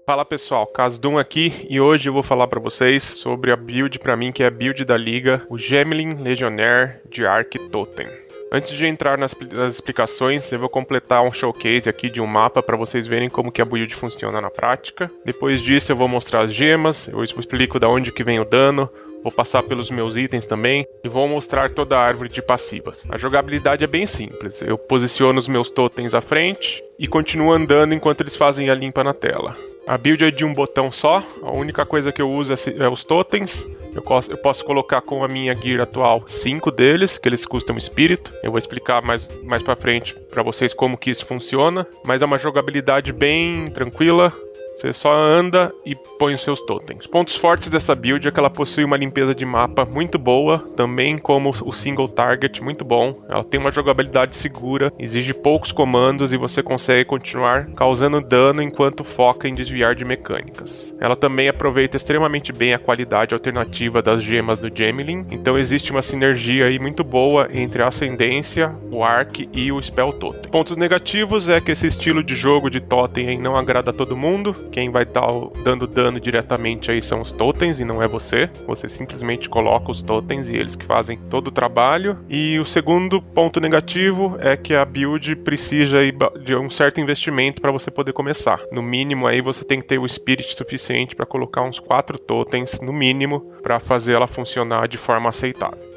Fala pessoal, Casdum aqui e hoje eu vou falar para vocês sobre a build para mim que é a build da liga, o Gemelin Legionnaire de Arc Totem. Antes de entrar nas explicações, eu vou completar um showcase aqui de um mapa para vocês verem como que a build funciona na prática. Depois disso eu vou mostrar as gemas, eu explico da onde que vem o dano, vou passar pelos meus itens também e vou mostrar toda a árvore de passivas. A jogabilidade é bem simples, eu posiciono os meus totens à frente e continuo andando enquanto eles fazem a limpa na tela. A build é de um botão só, a única coisa que eu uso é os totens. Eu posso colocar com a minha gear atual 5 deles, que eles custam espírito. Eu vou explicar mais pra frente para vocês como que isso funciona, mas é uma jogabilidade bem tranquila. Você só anda e põe os seus totens. Pontos fortes dessa build é que ela possui uma limpeza de mapa muito boa, também como o single target muito bom. Ela tem uma jogabilidade segura, exige poucos comandos e você consegue continuar causando dano enquanto foca em desviar de mecânicas. Ela também aproveita extremamente bem a qualidade alternativa das gemas do Gemelin, então existe uma sinergia aí muito boa entre a Ascendência, o Arc e o Spell Totem. Pontos negativos é que esse estilo de jogo de Totem aí não agrada a todo mundo. Quem vai estar dando dano diretamente aí são os totens e não é você. Você simplesmente coloca os totens e eles que fazem todo o trabalho. E o segundo ponto negativo é que a build precisa aí de um certo investimento para você poder começar. No mínimo aí você tem que ter o spirit suficiente para colocar uns 4 totens no mínimo para fazer ela funcionar de forma aceitável.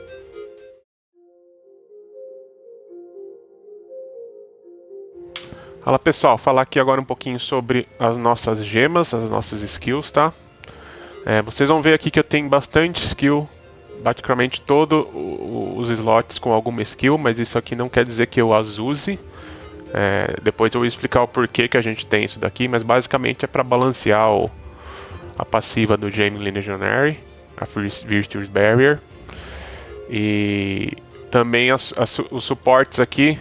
Fala pessoal, falar aqui agora um pouquinho sobre as nossas gemas, as nossas skills, tá? Vocês vão ver aqui que eu tenho bastante skill, praticamente todos os slots com alguma skill, mas isso aqui não quer dizer que eu as use. Depois eu vou explicar o porquê que a gente tem isso daqui, mas basicamente é para balancear a passiva do Gemelin Legionnaire, a Virtuous Barrier. E também os suportes aqui.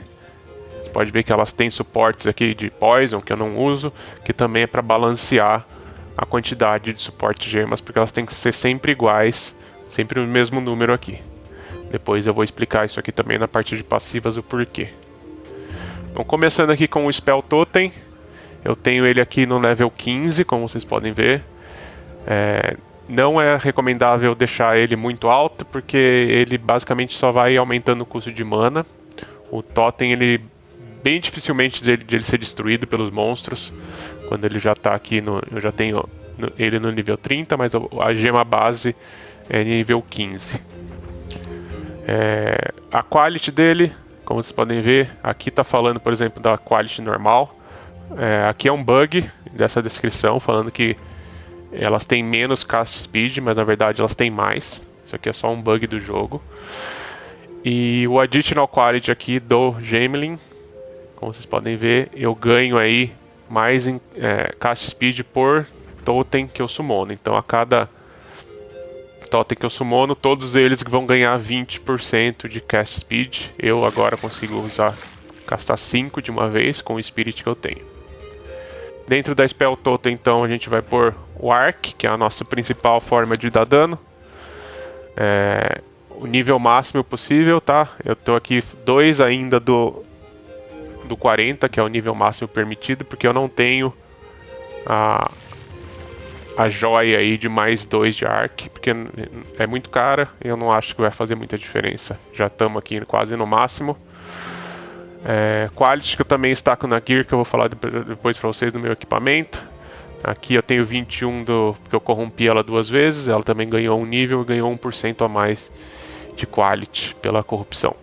Pode ver que elas têm suportes aqui de Poison, que eu não uso, que também é para balancear a quantidade de suporte de gemas, porque elas têm que ser sempre iguais, sempre o mesmo número aqui. Depois eu vou explicar isso aqui também na parte de passivas, o porquê. Então, começando aqui com o Spell Totem, eu tenho ele aqui no level 15, como vocês podem ver. Não é recomendável deixar ele muito alto, porque ele basicamente só vai aumentando o custo de mana. O Totem, ele bem dificilmente de ele ser destruído pelos monstros. Quando ele já está aqui, eu já tenho ele no nível 30, mas a gema base é nível 15. A quality dele, como vocês podem ver, aqui está falando, por exemplo, da quality normal. Aqui é um bug dessa descrição, falando que elas têm menos cast speed, mas na verdade elas têm mais. Isso aqui é só um bug do jogo. E o additional quality aqui do Gemelin, como vocês podem ver, eu ganho aí mais cast speed por totem que eu summono. Então a cada totem que eu summono, todos eles vão ganhar 20% de cast speed. Eu agora consigo castar 5 de uma vez com o spirit que eu tenho. Dentro da Spell Totem, então, a gente vai pôr o Arc, que é a nossa principal forma de dar dano. O nível máximo possível, tá? Eu tô aqui 2 ainda do 40, que é o nível máximo permitido, porque eu não tenho a joia aí de mais 2 de Arc, porque é muito cara e eu não acho que vai fazer muita diferença. Já estamos aqui quase no máximo. Quality que eu também estaco na Gear, que eu vou falar depois para vocês no meu equipamento. Aqui eu tenho 21 porque eu corrompi ela 2 vezes, ela também ganhou um nível e ganhou 1% a mais de Quality pela corrupção.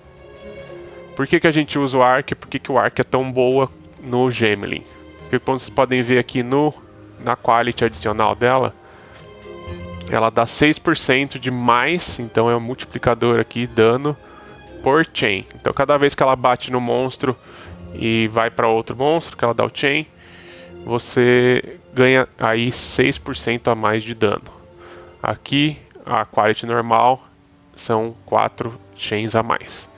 Por que a gente usa o Arc? Por que o Arc é tão boa no Gemelin? Porque como vocês podem ver aqui na Quality adicional dela, ela dá 6% de mais, então é um multiplicador aqui, dano por chain. Então cada vez que ela bate no monstro e vai para outro monstro, que ela dá o chain, você ganha aí 6% a mais de dano. Aqui a Quality normal são 4 chains a mais.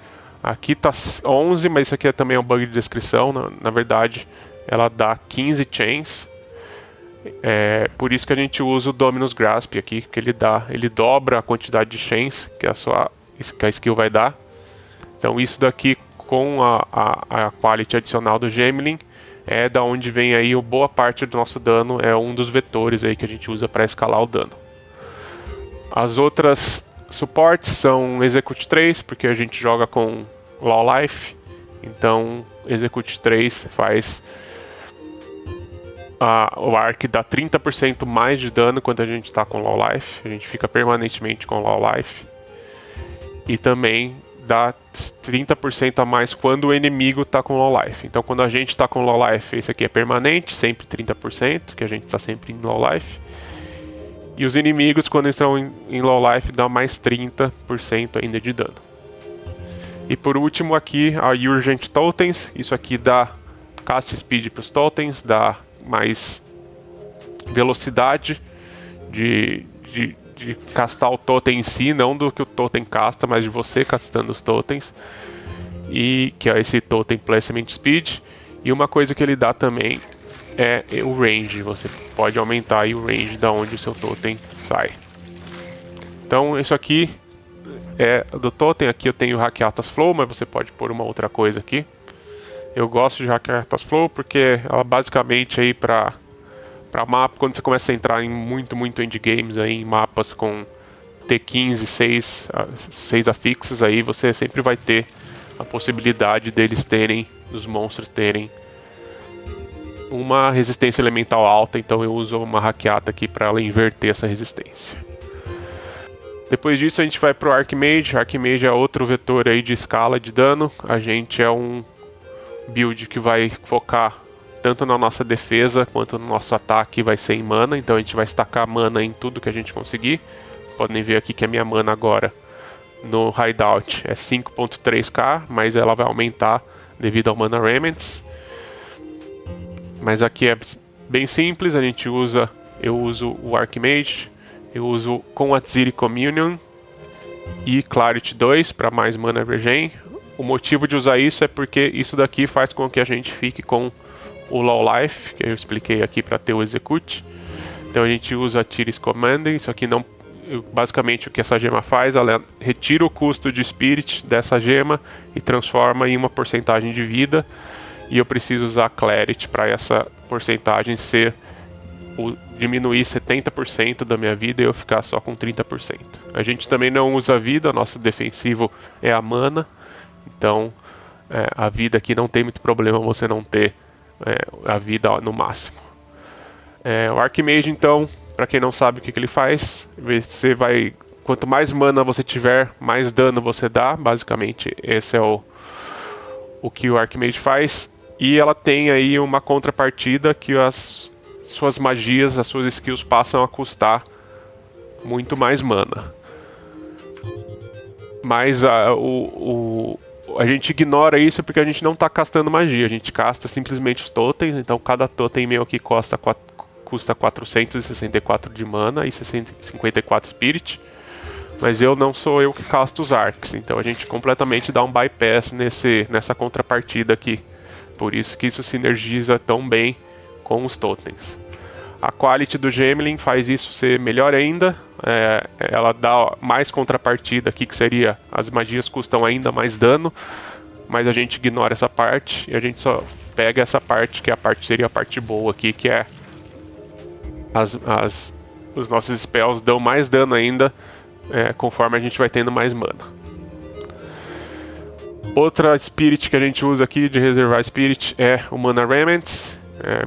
Aqui tá 11, mas isso aqui também é um bug de descrição. Na verdade, ela dá 15 chains. Por isso que a gente usa o Dominus Grasp aqui, que ele dobra a quantidade de chains que a skill vai dar. Então isso daqui com a quality adicional do Gemelin é da onde vem aí boa parte do nosso dano, é um dos vetores aí que a gente usa para escalar o dano. As outras suportes são Execute 3, porque a gente joga com Low Life, então Execute 3 faz o Arc dá 30% mais de dano quando a gente está com Low Life, a gente fica permanentemente com Low Life, e também dá 30% a mais quando o inimigo está com Low Life. Então quando a gente está com Low Life, esse aqui é permanente, sempre 30%, que a gente está sempre em Low Life. E os inimigos, quando estão em Low Life, dá mais 30% ainda de dano. E por último aqui, a Urgent Tokens. Isso aqui dá cast speed para os totens, dá mais velocidade de castar o totem em si, não do que o totem casta, mas de você castando os totens. E que é esse totem placement speed. E uma coisa que ele dá também é o range, você pode aumentar aí o range da onde o seu totem sai. Então isso aqui é do totem, aqui eu tenho Hackeatas Flow, mas você pode pôr uma outra coisa aqui. Eu gosto de Hackeatas Flow porque ela basicamente aí para mapa, quando você começa a entrar em muito endgames aí, em mapas com T15, 6 afixos, aí você sempre vai ter a possibilidade deles terem, dos monstros terem uma resistência elemental alta, então eu uso uma hackeata aqui para ela inverter essa resistência. Depois disso a gente vai para o Archmage. Archmage é outro vetor aí de escala de dano. A gente é um build que vai focar tanto na nossa defesa quanto no nosso ataque, vai ser em mana, então a gente vai estacar mana em tudo que a gente conseguir. Podem ver aqui que a minha mana agora no Hideout é 5.3k, mas ela vai aumentar devido ao Mana Remnants. Mas aqui é bem simples, eu uso o Archmage, eu uso com Atziri Communion e Clarity 2 para mais mana regen. O motivo de usar isso é porque isso daqui faz com que a gente fique com o Low Life, que eu expliquei aqui para ter o Execute. Então a gente usa Tiris Commanding, isso aqui não... Basicamente o que essa gema faz, ela retira o custo de Spirit dessa gema e transforma em uma porcentagem de vida. E eu preciso usar Clarity para essa porcentagem diminuir 70% da minha vida e eu ficar só com 30%. A gente também não usa vida, nosso defensivo é a mana. Então a vida aqui não tem muito problema você não ter a vida no máximo. O Archmage, então, para quem não sabe o que ele faz, quanto mais mana você tiver, mais dano você dá. Basicamente esse é o que o Archmage faz. E ela tem aí uma contrapartida que as suas magias, as suas skills passam a custar muito mais mana. Mas a gente ignora isso porque a gente não está castando magia, a gente casta simplesmente os totens, então cada totem meu aqui custa 464 de mana e 54 spirit. Mas não sou eu que casto os arcs, então a gente completamente dá um bypass nessa contrapartida aqui. Por isso que isso sinergiza tão bem com os totens. A quality do Gemelin faz isso ser melhor ainda. Ela dá mais contrapartida aqui, que seria as magias custam ainda mais dano, mas a gente ignora essa parte e a gente só pega essa parte, que seria a parte boa aqui, que é os nossos spells dão mais dano ainda conforme a gente vai tendo mais mana. Outra Spirit que a gente usa aqui de reservar Spirit é o Mana Remnants.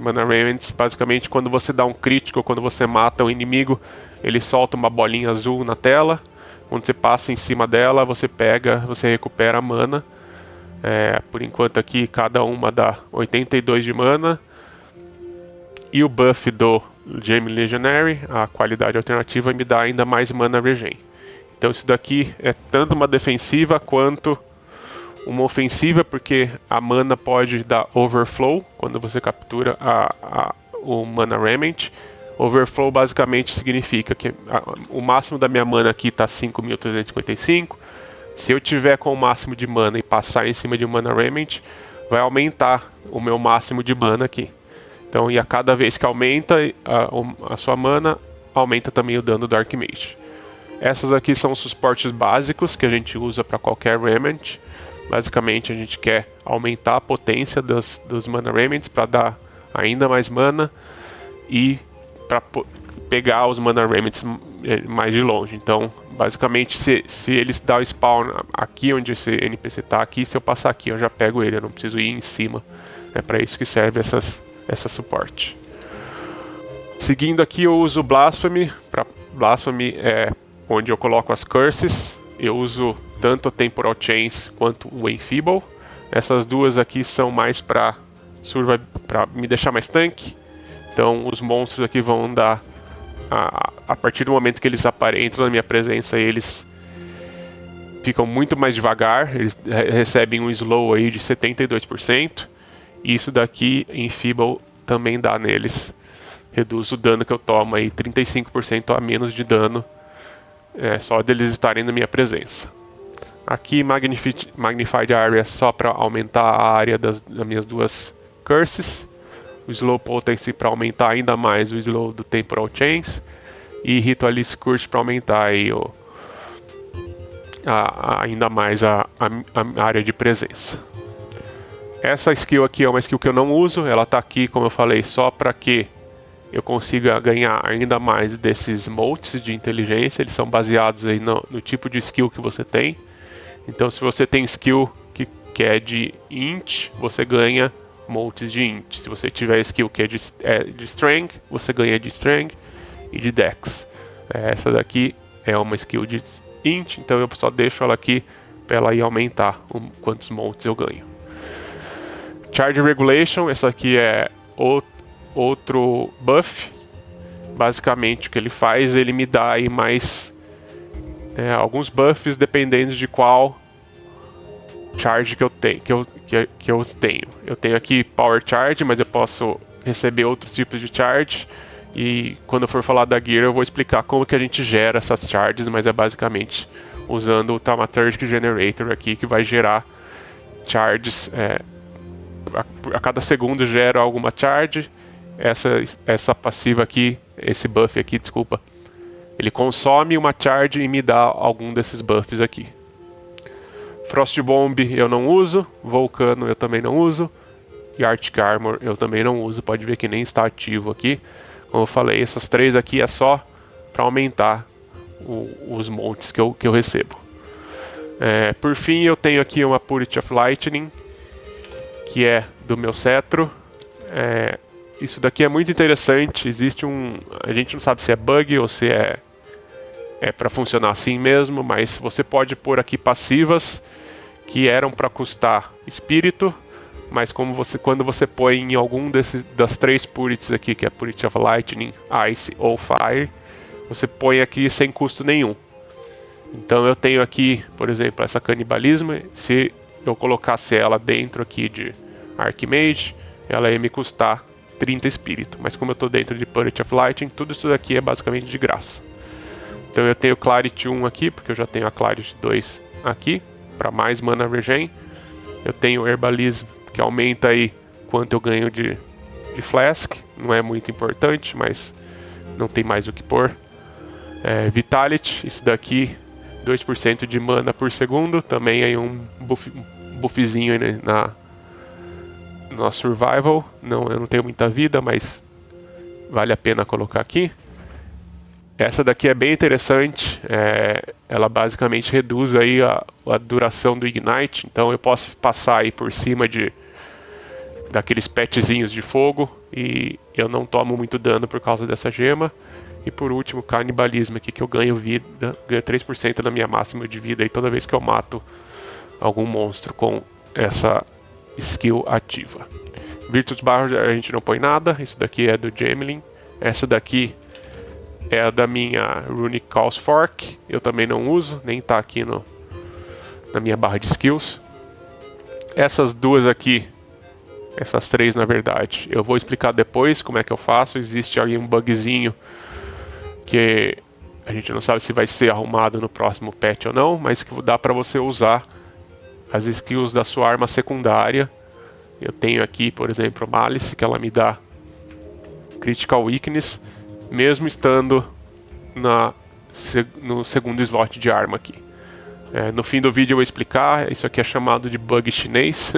Mana Remnants, basicamente, quando você dá um crítico, quando você mata o inimigo, ele solta uma bolinha azul na tela. Quando você passa em cima dela, você recupera a mana. Por enquanto aqui, cada uma dá 82 de mana. E o buff do Gemelin Legionary, a qualidade alternativa, me dá ainda mais mana regen. Então isso daqui é tanto uma defensiva quanto uma ofensiva, porque a mana pode dar overflow quando você captura o Mana Remnant. Overflow basicamente significa que o máximo da minha mana aqui está 5.355. Se eu tiver com o máximo de mana e passar em cima de um Mana Remnant, vai aumentar o meu máximo de mana aqui. Então, e a cada vez que aumenta a sua mana, aumenta também o dano do Archmage. Essas aqui são os suportes básicos que a gente usa para qualquer Remnant. Basicamente a gente quer aumentar a potência dos Mana Remnants para dar ainda mais mana e para pegar os Mana Remnants mais de longe. Então, basicamente, se eles dão o spawn aqui onde esse NPC tá aqui, se eu passar aqui eu já pego ele, eu não preciso ir em cima. É para isso que serve essa suporte. Seguindo aqui, eu uso Blasphemy. Blasphemy é onde eu coloco as curses. Eu uso tanto o Temporal Chains quanto o Enfeeble. Essas duas aqui são mais para me deixar mais tanque. Então os monstros aqui vão dar a partir do momento que eles entram na minha presença, eles ficam muito mais devagar. Eles recebem um slow aí de 72%. E isso daqui em Feeble também dá neles. Reduz o dano que eu tomo aí 35% a menos de dano, só deles estarem na minha presença. Aqui Magnified Area só para aumentar a área das minhas duas curses. O Slow Potency para aumentar ainda mais o slow do Temporal Chains. E Ritualist Curse para aumentar aí ainda mais a área de presença. Essa skill aqui é uma skill que eu não uso. Ela está aqui, como eu falei, só para que eu consiga ganhar ainda mais desses motes de inteligência. Eles são baseados aí no tipo de skill que você tem. Então se você tem skill que é de int, você ganha motes de int. Se você tiver skill que é de strength, você ganha de strength e de dex. Essa daqui é uma skill de int, então eu só deixo ela aqui para ela ir aumentar quantos motes eu ganho. Charge Regulation, essa aqui é outro buff. Basicamente o que ele faz, ele me dá aí mais alguns buffs dependendo de qual charge que eu tenho. Eu tenho aqui Power Charge, mas eu posso receber outros tipos de charge. E quando eu for falar da gear eu vou explicar como que a gente gera essas charges, mas é basicamente usando o Thaumaturgic Generator aqui que vai gerar charges. A cada segundo gera alguma charge. Essa passiva aqui, esse buff aqui, desculpa, ele consome uma charge e me dá algum desses buffs aqui. Frost Bomb eu não uso, Vulcano eu também não uso, e Arctic Armor eu também não uso, pode ver que nem está ativo aqui. Como eu falei, essas três aqui é só para aumentar os montes que eu recebo. Por fim eu tenho aqui uma Purity of Lightning, que é do meu cetro. Isso daqui é muito interessante. A gente não sabe se é bug ou se é para funcionar assim mesmo, mas você pode pôr aqui passivas que eram para custar espírito, mas quando você põe em algum das três purities aqui, que é Purity of Lightning, Ice ou Fire, você põe aqui sem custo nenhum. Então eu tenho aqui, por exemplo, essa Canibalismo. Se eu colocasse ela dentro aqui de Archmage, ela ia me custar 30 espírito, mas como eu estou dentro de Purity of Lightning, tudo isso daqui é basicamente de graça. Então eu tenho Clarity 1 aqui, porque eu já tenho a Clarity 2 aqui, para mais Mana Regen. Eu tenho Herbalism, que aumenta aí quanto eu ganho de Flask, não é muito importante, mas não tem mais o que pôr. Vitality, isso daqui, 2% de mana por segundo, também aí um buffzinho aí no nosso Survival. Eu não tenho muita vida, mas vale a pena colocar aqui. Essa daqui é bem interessante, ela basicamente reduz aí a duração do Ignite, então eu posso passar aí por cima daqueles petzinhos de fogo e eu não tomo muito dano por causa dessa gema. E por último, Canibalismo aqui, que eu ganho vida, ganho 3% da minha máxima de vida aí toda vez que eu mato algum monstro com essa skill ativa. Virtus Barra a gente não põe nada, isso daqui é do Gemelin. Essa daqui é a da minha Runic Chaos Fork, eu também não uso, nem tá aqui na minha barra de skills. Essas duas aqui, essas três na verdade, eu vou explicar depois como é que eu faço. Existe aí um bugzinho que a gente não sabe se vai ser arrumado no próximo patch ou não, mas que dá para você usar as skills da sua arma secundária. Eu tenho aqui, por exemplo, Malice, que ela me dá Critical Weakness, mesmo estando no segundo slot de arma aqui. No fim do vídeo eu vou explicar, isso aqui é chamado de bug chinês,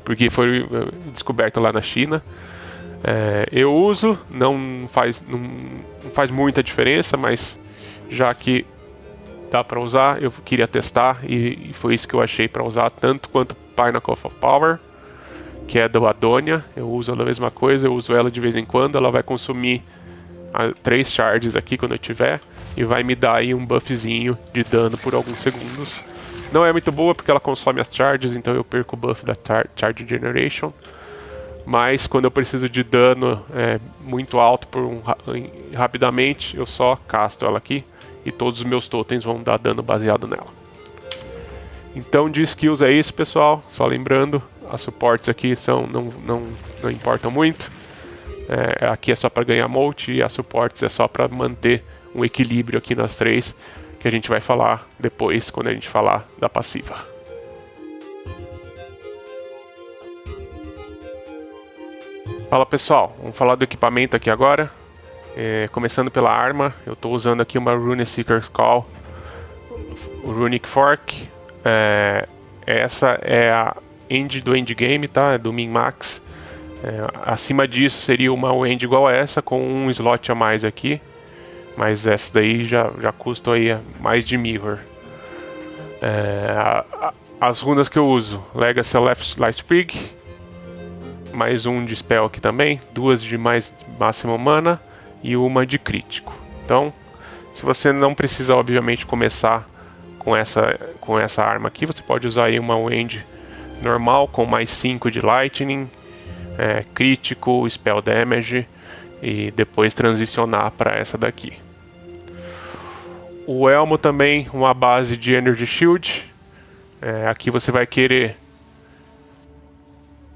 porque foi descoberto lá na China. Eu uso, não faz muita diferença, mas já que dá para usar, eu queria testar e foi isso que eu achei para usar, tanto quanto Pinnacle of Power, que é do Adonia. Eu uso a mesma coisa, eu uso ela de vez em quando, ela vai consumir 3 charges aqui quando eu tiver e vai me dar aí um buffzinho de dano por alguns segundos. Não é muito boa porque ela consome as charges, então eu perco o buff da Charge Generation. Mas quando eu preciso de dano muito alto rapidamente, eu só casto ela aqui e todos os meus totens vão dar dano baseado nela. Então de skills é isso, pessoal. Só lembrando, as suportes aqui não importam muito. Aqui é só para ganhar multi e as suportes é só para manter um equilíbrio aqui nas 3, que a gente vai falar depois quando a gente falar da passiva. Fala pessoal, vamos falar do equipamento aqui agora. Começando pela arma, eu estou usando aqui uma Runeseeker's Call, o Runic Fork. Essa é a end do endgame, tá? É do min-max. Acima disso seria uma end igual a essa, com um slot a mais aqui. Mas essa daí já custa aí mais de mirror. As runas que eu uso: Legacy Life Sprig, mais um de spell aqui também, 2 de mais máximo mana e uma de crítico. Então, se você não precisa obviamente começar com essa arma aqui, você pode usar aí uma Wind normal com mais 5 de Lightning, crítico, Spell Damage e depois transicionar para essa daqui. O elmo também, uma base de Energy Shield. Aqui você vai querer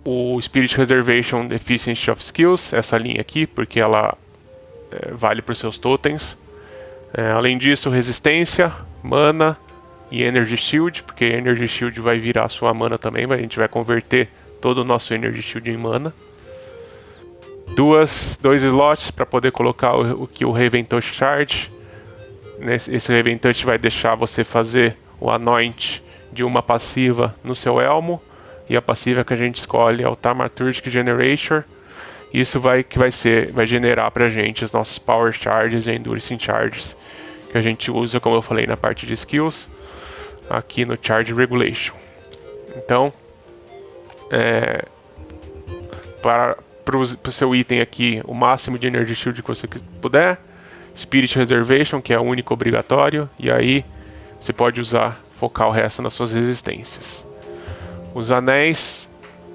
o Spirit Reservation Efficiency of Skills, essa linha aqui, porque ela vale para os seus totens. Além disso, resistência, mana e Energy Shield, porque Energy Shield vai virar a sua mana também, a gente vai converter todo o nosso Energy Shield em mana. 2 slots para poder colocar o Raven Touch Charge. Esse Raven Touch vai deixar você fazer o Anoint de uma passiva no seu elmo. E a passiva que a gente escolhe é o Thaumaturgic Generator. Isso vai generar pra gente os nossos Power Charges e Endurance Charges, que a gente usa, como eu falei, na parte de skills, aqui no Charge Regulation. Então, para o seu item aqui, o máximo de Energy Shield que você puder. Spirit Reservation, que é o único obrigatório, e aí você pode focar o resto nas suas resistências. Os anéis,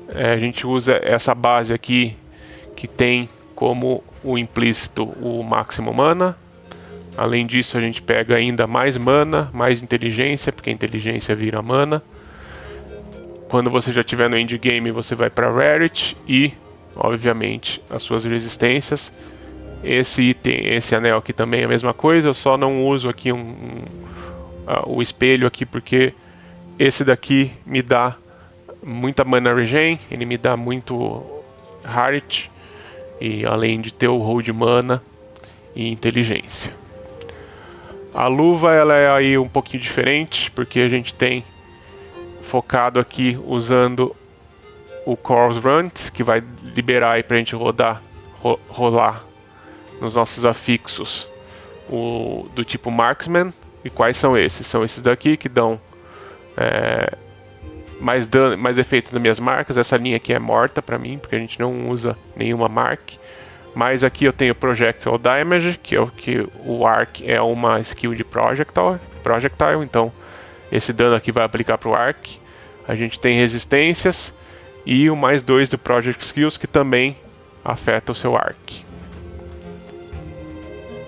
a gente usa essa base aqui, que tem como o implícito o máximo mana. Além disso, a gente pega ainda mais mana, mais inteligência, porque a inteligência vira mana. Quando você já estiver no endgame, você vai para Rarity e, obviamente, as suas resistências. Esse anel aqui também é a mesma coisa, eu só não uso aqui o espelho aqui, porque esse daqui me dá muita mana regen, ele me dá muito heart, e além de ter o hold mana e inteligência. A luva ela é aí um pouquinho diferente, porque a gente tem focado aqui usando o Corvus Runt, que vai liberar aí pra gente rolar nos nossos afixos do tipo Marksman. E quais são esses? São esses daqui que dão mais dano, mais efeito nas minhas marcas. Essa linha aqui é morta pra mim, porque a gente não usa nenhuma mark. Mas aqui eu tenho Projectile Damage, que o Arc é uma skill de Projectile, então esse dano aqui vai aplicar pro Arc. A gente tem resistências e o mais 2 do Project Skills, que também afeta o seu Arc.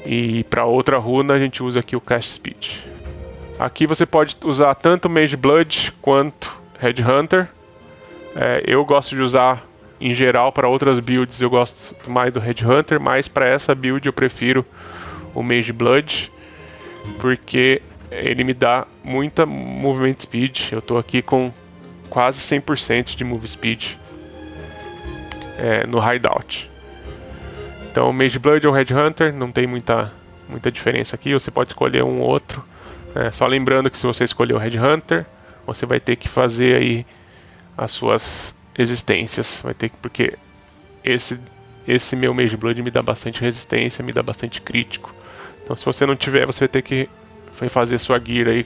E para outra runa a gente usa aqui o Cast Speed. Aqui você pode usar tanto Mage Blood quanto Headhunter. Eu gosto de usar em geral para outras builds, eu gosto mais do Headhunter, mas para essa build eu prefiro o Mage Blood, porque ele me dá muita Movement Speed. Eu estou aqui com quase 100% de Move Speed no Hideout. Então, Mage Blood ou Headhunter, não tem muita diferença aqui. Você pode escolher um ou outro, Só lembrando que se você escolher o Headhunter, você vai ter que fazer aí as suas resistências. Vai ter que, porque esse meu Mage Blood me dá bastante resistência, me dá bastante crítico. Então se você não tiver, você vai ter que fazer sua gear aí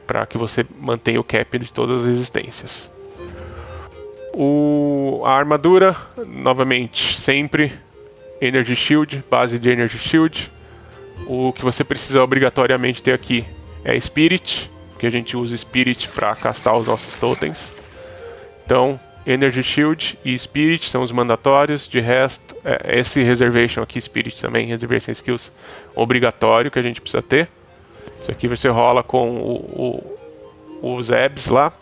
para que você mantenha o cap de todas as resistências. A armadura, novamente, sempre Energy Shield, base de Energy Shield. O que você precisa obrigatoriamente ter aqui é Spirit, que a gente usa Spirit para castar os nossos totens. Então, Energy Shield e Spirit são os mandatórios. De resto, esse Reservation aqui, Spirit também, Reservation Skills, obrigatório que a gente precisa ter. Isso aqui você rola com os Ebs lá.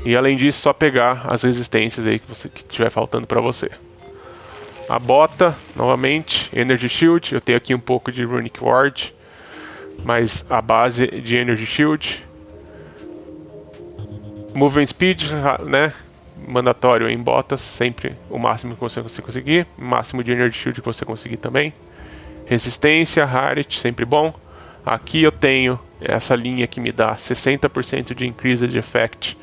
E além disso, só pegar as resistências aí que tiver faltando para você. A bota, novamente, Energy Shield. Eu tenho aqui um pouco de Runic Ward, mas a base de Energy Shield. Movement Speed, né? Mandatório em botas, sempre o máximo que você conseguir. O máximo de Energy Shield que você conseguir também. Resistência, Harrit, sempre bom. Aqui eu tenho essa linha que me dá 60% de Increased Effect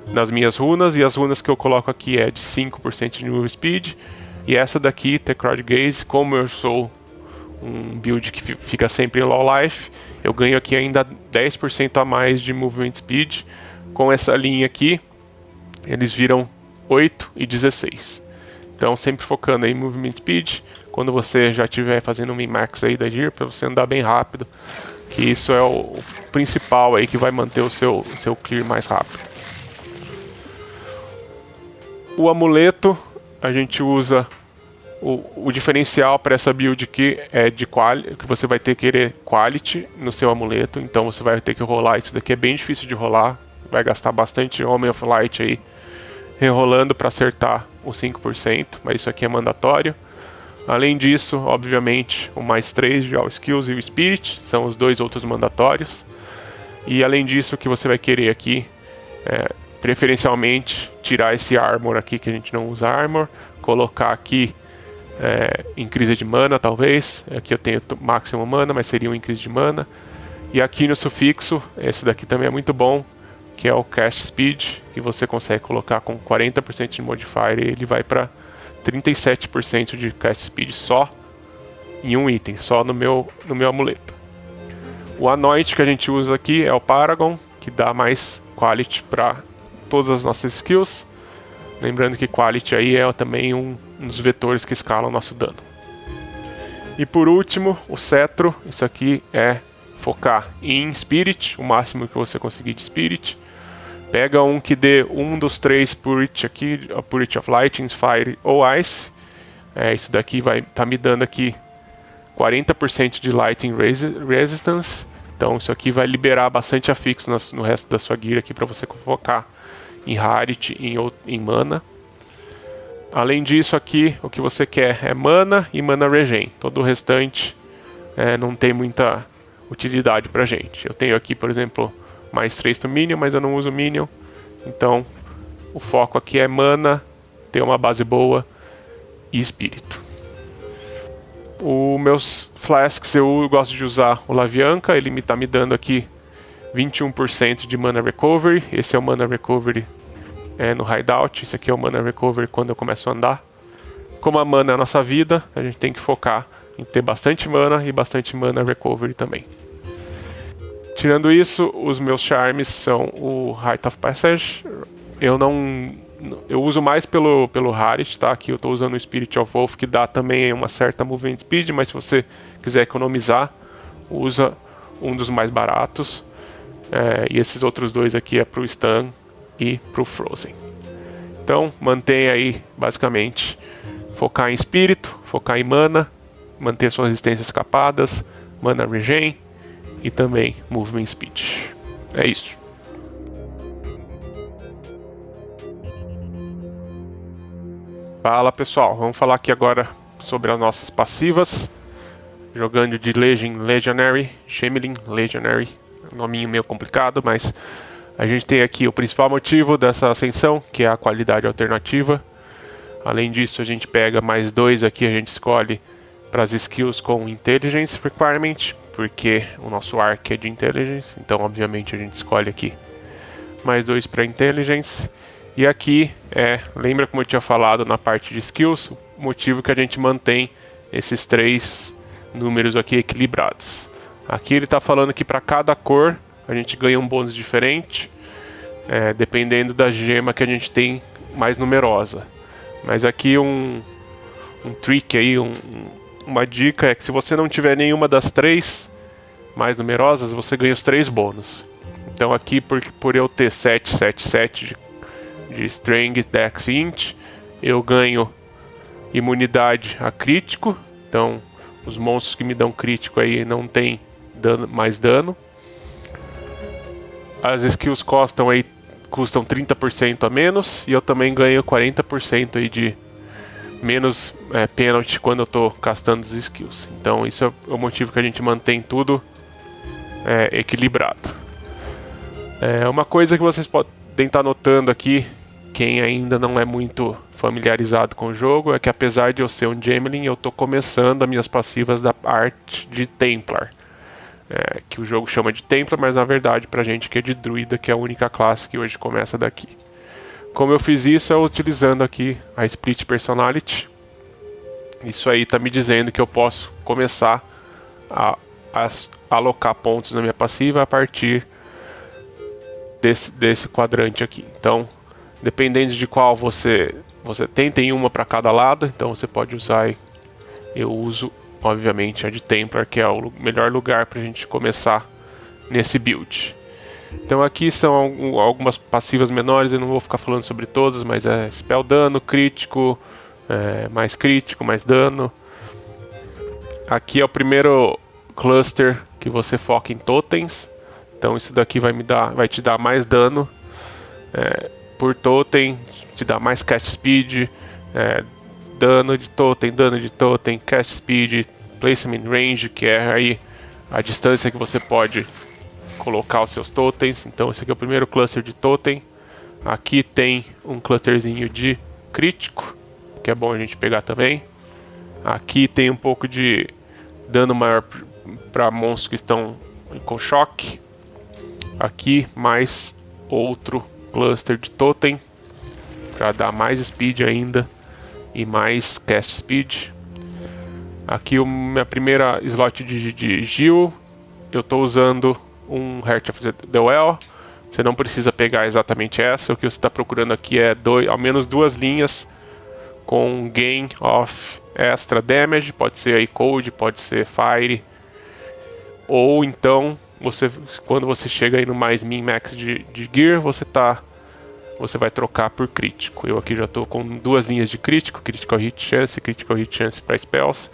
nas minhas runas. E as runas que eu coloco aqui é de 5% de Move Speed. E essa daqui, The Crowd Gaze, como eu sou um build que fica sempre em low life, eu ganho aqui ainda 10% a mais de Movement Speed. Com essa linha aqui, eles viram 8 e 16. Então sempre focando em Movement Speed, quando você já estiver fazendo um min-max aí da gear, para você andar bem rápido, que isso é o principal aí que vai manter o seu clear mais rápido. O amuleto, a gente usa o diferencial para essa build aqui é que você vai ter que querer quality no seu amuleto, então você vai ter que rolar isso daqui, é bem difícil de rolar, vai gastar bastante Homem of Light aí rerolando para acertar os 5%, mas isso aqui é mandatório. Além disso, obviamente, o mais 3 de All Skills e o Spirit são os dois outros mandatórios. E além disso, o que você vai querer aqui preferencialmente tirar esse Armor aqui, que a gente não usa Armor, colocar aqui increase de mana, talvez. Aqui eu tenho máximo mana, mas seria um increase de mana. E aqui no sufixo, esse daqui também é muito bom, que é o Cast Speed, que você consegue colocar com 40% de modifier e ele vai para 37% de Cast Speed só em um item, só no meu amuleto. O Anoint que a gente usa aqui é o Paragon, que dá mais Quality para todas as nossas skills. Lembrando que Quality aí é também um dos vetores que escalam o nosso dano. E por último, o Cetro. Isso aqui é focar em Spirit, o máximo que você conseguir de Spirit. Pega um que dê um dos 3 Purity aqui, a Purity of Lightning, Fire ou Ice. Isso daqui vai estar me dando aqui 40% de Lightning Resistance. Então isso aqui vai liberar bastante afixo no resto da sua gear aqui para você focar em Rarity e em mana. Além disso aqui, o que você quer é mana e mana regen. Todo o restante não tem muita utilidade pra gente. Eu tenho aqui, por exemplo, mais 3 to Minion, mas eu não uso Minion. Então, o foco aqui é mana, ter uma base boa e espírito. Os meus Flasks eu gosto de usar o Lavianca, ele está me dando aqui 21% de Mana Recovery. Esse é o Mana Recovery no Hideout, esse aqui é o Mana Recovery quando eu começo a andar. Como a mana é a nossa vida, a gente tem que focar em ter bastante mana e bastante Mana Recovery também. Tirando isso, os meus charms são o Rite of Passage. Eu uso mais pelo Harit, tá? Aqui eu estou usando o Spirit of Wolf, que dá também uma certa movement speed, mas se você quiser economizar, usa um dos mais baratos. E esses outros dois aqui é pro Stun e pro Frozen. Então, mantenha aí, basicamente, focar em espírito, focar em mana, manter suas resistências capadas, mana regen e também movement speed. É isso. Fala pessoal, vamos falar aqui agora sobre as nossas passivas. Jogando de Legionary, Shemelin Legionary, nominho meio complicado, mas a gente tem aqui o principal motivo dessa ascensão, que é a qualidade alternativa. Além disso, a gente pega mais 2 aqui, a gente escolhe para as skills com Intelligence Requirement, porque o nosso arc é de Intelligence, então obviamente a gente escolhe aqui mais 2 para Intelligence. E aqui lembra como eu tinha falado na parte de skills, o motivo que a gente mantém esses 3 números aqui equilibrados. Aqui ele está falando que para cada cor a gente ganha um bônus diferente, dependendo da gema que a gente tem mais numerosa. Mas aqui um trick aí, uma dica é que se você não tiver nenhuma das 3 mais numerosas, você ganha os 3 bônus. Então aqui por eu ter 777 de Strength, Dex e Int, eu ganho imunidade a crítico. Então os monstros que me dão crítico aí não tem mais dano. As skills custam 30% a menos, e eu também ganho 40% aí de menos penalty quando eu estou castando as skills. Então isso é o motivo que a gente mantém tudo equilibrado. Uma coisa que vocês podem estar notando aqui, quem ainda não é muito familiarizado com o jogo, é que apesar de eu ser um Gemelin, eu estou começando as minhas passivas da arte de Templar, que o jogo chama de Templar, mas na verdade pra gente que é de Druida, que é a única classe que hoje começa daqui. Como eu fiz isso é utilizando aqui a Split Personality. Isso aí está me dizendo que eu posso começar a alocar pontos na minha passiva a partir desse quadrante aqui. Então, dependendo de qual você tem uma para cada lado, então você pode usar. Eu uso, obviamente, a de Templar, que é o melhor lugar para a gente começar nesse build. Então aqui são algumas passivas menores, eu não vou ficar falando sobre todas, mas é spell dano, crítico, mais dano. Aqui é o primeiro cluster que você foca em totens, então isso daqui vai te dar mais dano por totem, te dá mais cast speed, dano de totem, cast speed, placement range, que é aí a distância que você pode colocar os seus totens. Então esse aqui é o primeiro cluster de totem. Aqui tem um clusterzinho de crítico, que é bom a gente pegar também. Aqui tem um pouco de dano maior para monstros que estão com choque. Aqui mais outro cluster de totem para dar mais speed ainda e mais cast speed. Aqui minha primeira slot de Gil, eu estou usando um Heart of the Well. Você não precisa pegar exatamente essa. O que você está procurando aqui é ao menos 2 linhas com gain of extra damage. Pode ser aí cold, pode ser fire. Ou então, quando você chega aí no mais min max de gear, você vai trocar por crítico. Eu aqui já estou com 2 linhas de crítico, critical hit chance para spells.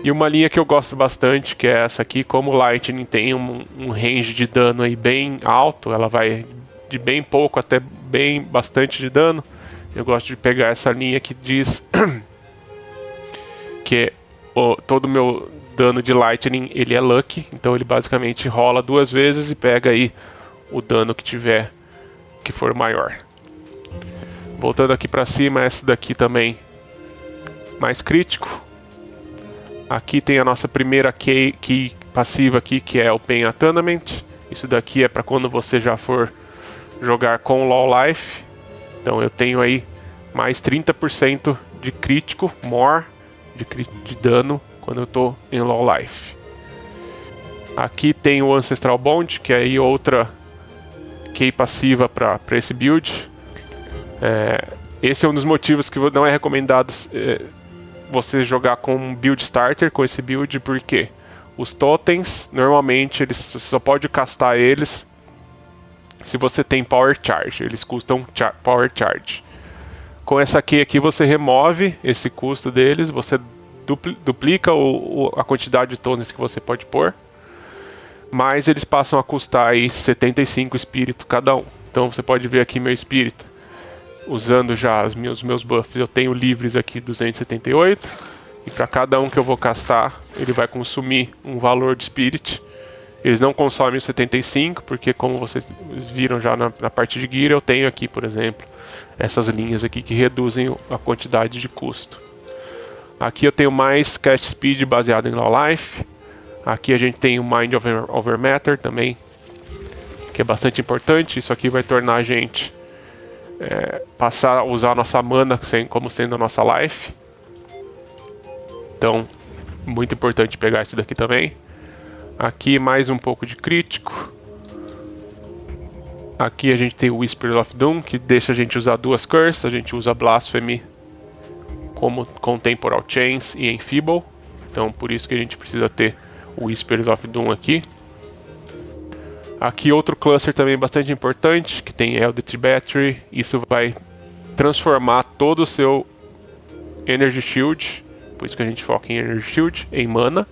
E uma linha que eu gosto bastante, que é essa aqui, como o Lightning tem um range de dano aí bem alto, ela vai de bem pouco até bem bastante de dano. Eu gosto de pegar essa linha que diz que todo o meu dano de Lightning ele é lucky, então ele basicamente rola 2 vezes e pega aí o dano que for maior. Voltando aqui para cima, essa daqui também mais crítico. Aqui tem a nossa primeira key passiva aqui, que é o Pain Attunement. Isso daqui é para quando você já for jogar com Low Life. Então eu tenho aí mais 30% de crítico, more de dano quando eu estou em Low Life. Aqui tem o Ancestral Bond, que é aí outra key passiva para esse build. Esse é um dos motivos que não é recomendado você jogar com um build starter com esse build, porque os totens normalmente você só pode castar eles se você tem Power Charge, eles custam Power Charge. Com essa key aqui você remove esse custo deles, você duplica a quantidade de totens que você pode pôr, mas eles passam a custar aí 75 espírito cada um. Então você pode ver aqui meu espírito. Usando já os meus buffs, eu tenho livres aqui 278. E para cada um que eu vou castar, ele vai consumir um valor de Spirit. Eles não consomem os 75, porque como vocês viram já na parte de Gear, eu tenho aqui, por exemplo, essas linhas aqui que reduzem a quantidade de custo. Aqui eu tenho mais Cast Speed baseado em Low Life. Aqui a gente tem o Mind over Matter também, que é bastante importante. Isso aqui vai tornar a gente passar a usar a nossa mana como sendo a nossa life. Então, muito importante pegar isso daqui também. Aqui mais um pouco de crítico. Aqui a gente tem o Whisper of Doom, que deixa a gente usar duas curses. A gente usa Blasphemy como com Temporal Chains e Enfeeble. Então por isso que a gente precisa ter o Whispers of Doom aqui. Aqui outro cluster também bastante importante, que tem Eldritch Battery. Isso vai transformar todo o seu Energy Shield, por isso que a gente foca em Energy Shield, em mana.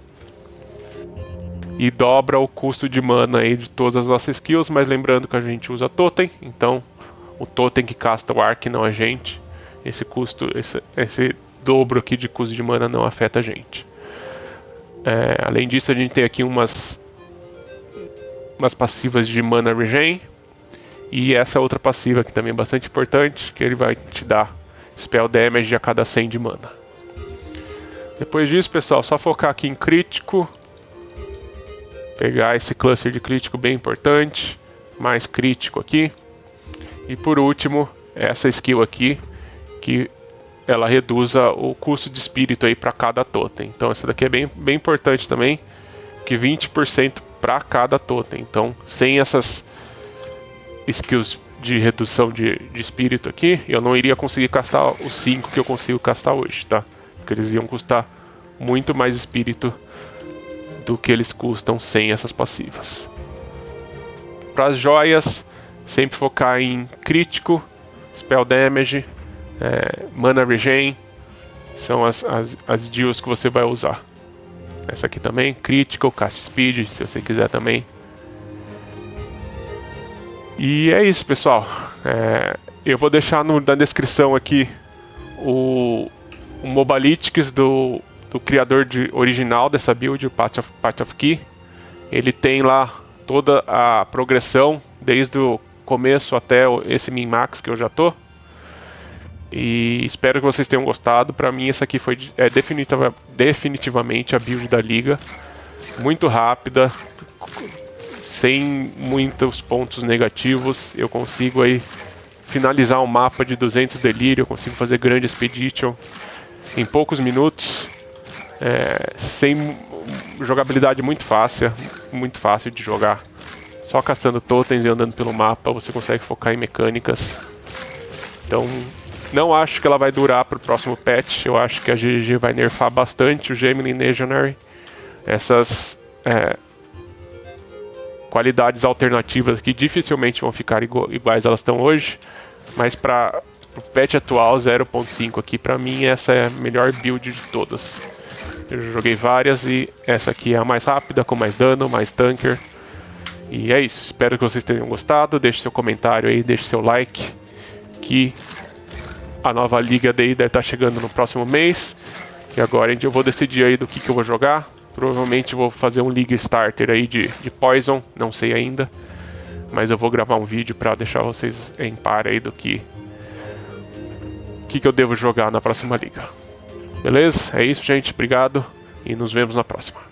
E dobra o custo de mana aí de todas as nossas skills, mas lembrando que a gente usa Totem, então o Totem que casta o Arc, não a gente. Esse custo, esse dobro aqui de custo de mana não afeta a gente. Além disso, a gente tem aqui umas passivas de Mana Regen. E essa outra passiva aqui também é bastante importante, que ele vai te dar Spell Damage a cada 100 de mana. Depois disso, pessoal, só focar aqui em crítico. Pegar esse cluster de crítico bem importante. Mais crítico aqui. E por último, essa skill aqui, que ela reduza o custo de espírito aí para cada totem. Então essa daqui é bem importante também, que 20% para cada totem. Então sem essas skills de redução de espírito aqui, eu não iria conseguir castar os 5 que eu consigo castar hoje, tá? Porque eles iam custar muito mais espírito do que eles custam sem essas passivas. Para as joias, sempre focar em crítico, Spell Damage, Mana Regen, são as deals que você vai usar. Essa aqui também, Critical, Cast Speed, se você quiser também. E é isso, pessoal. Eu vou deixar na descrição aqui o Mobalytics do criador original dessa build, o Path of Key. Ele tem lá toda a progressão, desde o começo até esse min-max que eu já tô. E espero que vocês tenham gostado. Pra mim essa aqui foi definitivamente a build da liga. Muito rápida, sem muitos pontos negativos. Eu consigo aí finalizar um mapa de 200 delírio. Eu consigo fazer grande expedition em poucos minutos. Sem jogabilidade muito fácil de jogar. Só castando totens e andando pelo mapa você consegue focar em mecânicas. Então não acho que ela vai durar para o próximo patch. Eu acho que a GG vai nerfar bastante o Gemelin Legionary. Essas qualidades alternativas que dificilmente vão ficar iguais elas estão hoje. Mas para o patch atual 0.5 aqui, para mim essa é a melhor build de todas. Eu já joguei várias e essa aqui é a mais rápida, com mais dano, mais tanker. E é isso, espero que vocês tenham gostado. Deixe seu comentário aí, deixe seu like, que a nova liga daí deve estar chegando no próximo mês. E agora eu vou decidir aí do que eu vou jogar. Provavelmente vou fazer um League Starter aí de Poison, não sei ainda. Mas eu vou gravar um vídeo para deixar vocês em par aí do que eu devo jogar na próxima liga. Beleza? É isso, gente. Obrigado e nos vemos na próxima.